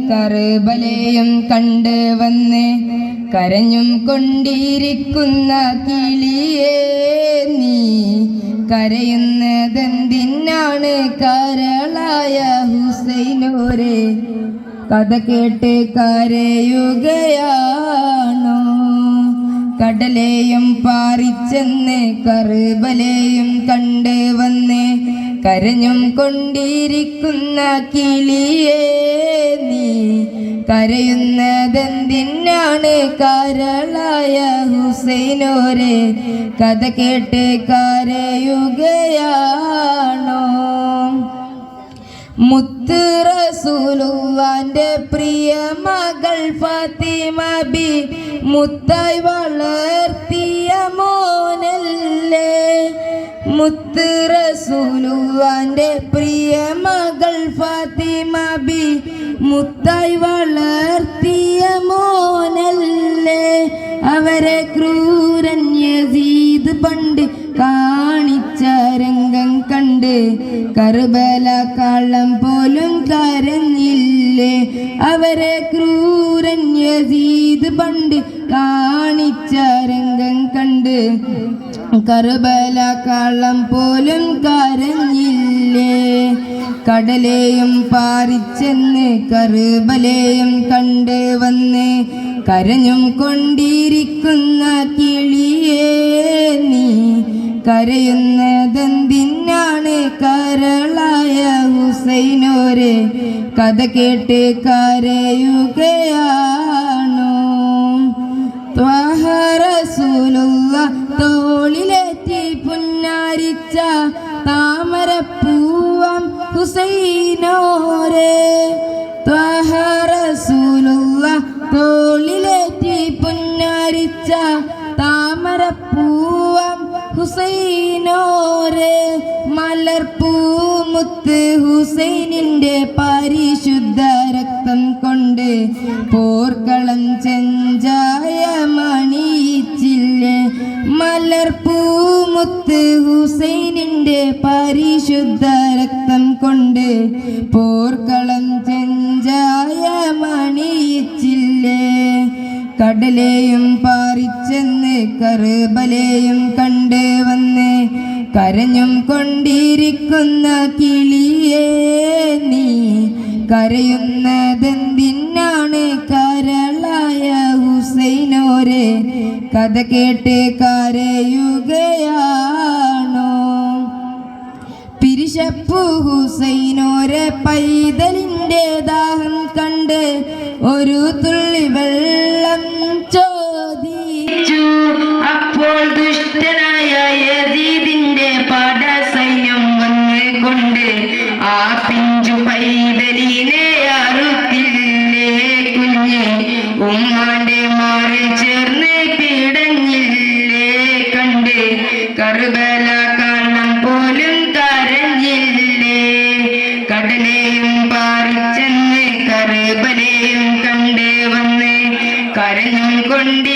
കർബലയും കണ്ട് വന്ന് കരഞ്ഞും കൊണ്ടിരിക്കുന്ന കിളിയേ നീ കരയുന്നതെന്തിനാണ് കരളായ ഹുസൈനോരെ കഥ കേട്ട് കരയുകയാണോ കടലെയും പാറിച്ചെന്ന് കർബലയും കണ്ട് വന്ന് കരഞ്ഞും കൊണ്ടിരിക്കുന്ന കിളിയേ നീ കരയുന്നതെന്തിനാണ് കരളായ ഹുസൈനോരെ കഥ കേട്ട് കരയുകയാണോ മുത്ത് റസൂലുള്ളാന്റെ പ്രിയ മകൾ ഫാത്തിമ ബി മുത്തായി വളർത്തിയ മോനല്ലേ മുത്ത് റസൂലുള്ളാന്റെ പ്രിയ മകൾ ഫാത്തിമ ബി മുത്തായി വളർത്തിയ മോനല്ലേ അവരെ ക്രൂരൻ യസീദ് പണ്ട് കാണിച്ച രംഗം കണ്ട് കർബല കള്ളം പോലും കരഞ്ഞില്ലേ അവരെ ക്രൂരൻ യസീദ് പണ്ട് കാണിച്ച രംഗം കണ്ട് കർബല കള്ളം പോലും കരഞ്ഞില്ലേ കടലെയും പാറിച്ചെന്ന് കർബലയും കണ്ട് വന്ന് കരഞ്ഞും കൊണ്ടിരിക്കുന്ന കിളിയേ നീ കരയുന്നതെന്തിനാണ് കരളായ ഹുസൈനോരെ കഥ കേട്ട് കരയുകയാണോ ത്വാഹ റസൂലുള്ളാഹ് തോളിലേറ്റി പുന്നാരിച്ച താമരപ്പൂവം ഹുസൈനോരെ ത്വാഹ റസൂലുള്ളാഹ് തോളിലേറ്റി പുന്നാരിച്ച താമരപ്പൂവം ഹുസൈനോരെ മലർപ്പൂമുത്ത് ഹുസൈനിന്റെ പരിശുദ്ധ രക്തം കൊണ്ട് പോർക്കളം ചെഞ്ചായ മണിയിച്ചില്ലേ മലർപ്പൂമുത്ത് ഹുസൈനിന്റെ പരിശുദ്ധ രക്തം കൊണ്ട് പോർക്കളം ചെഞ്ചായ മണിയിച്ചില്ലേ കടലെയും പാറിച്ചെന്ന് കർബലയും കണ്ട് വന്ന് കരഞ്ഞും കൊണ്ടിരിക്കുന്ന കിളിയേ നീ കരയുന്നതെന്തിനാണ് കരളായ ഹുസൈനോരെ കഥ കേട്ട് കരയുകയാണോ പിരിശപ്പു ഹുസൈനോരെ പൈതലിൻ്റെ ദാഹം കണ്ട് ഒരു തുള്ളി വെള്ളം ചോദിച്ചു അപ്പോൾ ദുഷ്ടനായ യസീദിന്റെ പടസൈന്യം വന്നുകൊണ്ട് ആ പിഞ്ചു പൈതലിനെ അറുത്തില്ലേ കുഞ്ഞ് ഉമ്മാന്റെ മാറിൽ ചേർന്ന് പിടഞ്ഞില്ലേ കണ്ട് കർബല കള്ളം പോലും കരഞ്ഞില്ലേ കടലെയും പാറിച്ചെന്ന് കർബലയും കണ്ട് വന്ന് കരഞ്ഞും കൊണ്ട്